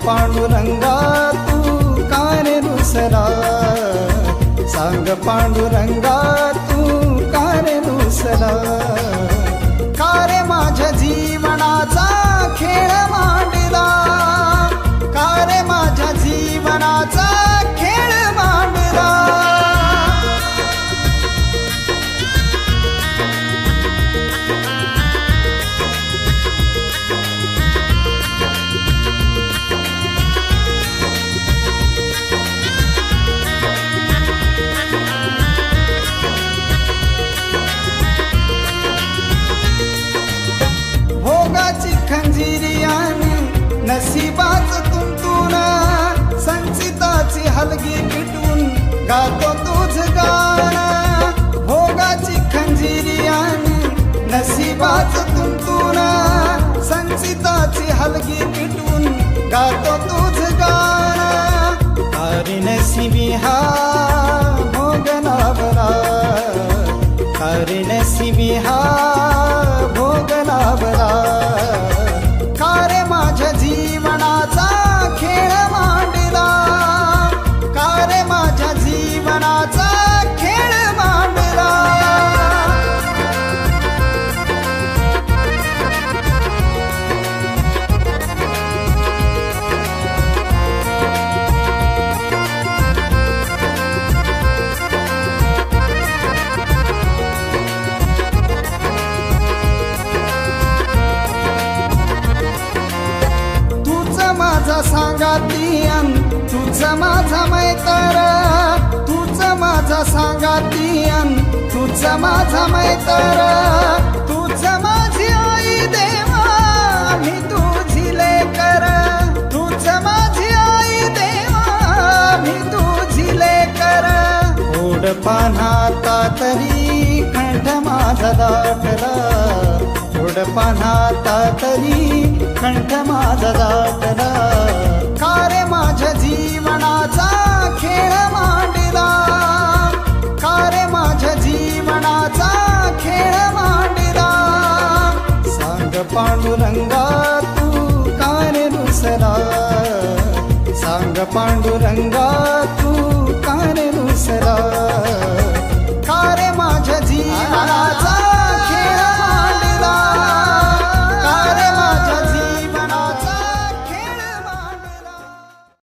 पांडुरंगा तू का रे रुसला, सांग पांडुरंगा तू का रे रुसला. का रे माझ्या जीवनाचा खेळ मांडला, का रे माझ्या जीवनाचा खेळ मांडला. भोगाची खंजिरियाने नशिबाच तुंतून, संचिताची हलगी पिटून गातो तुझ गाणं. भोगाची खंजिरियाने नशिबाच तुंतून, संचिताची हलगी पिटून गातो तुझ गाणं. हरी नशिबी हा भोग लाभला, हरी नशिबी हा भोग लाभला. का रे माझ्या जीवनाचा खेळ मांडला, का रे माझ्या जीवनाचा खेळ मांडला. माझा सांगातीयन तुझ माझा मैत्र, तुझ माझा सांगातीयन तुझ माझा मैत्र. तुझ माझी आई देवा मी तुझी लेकर, तुझ माझी आई देवा मी तुझी लेकर. ओढ पान्हाता तरी कंठ माझा दाटला, ओढ पान्हाता तरी कंठ माझा दाटला. का रे माझ्या जीवनाचा खेळ मांडला, का रे माझ्या जीवनाचा खेळ मांडला. सांग पांडुरंगा तू का रे रुसला, सांग पांडुरंगा तू का रे रुसला.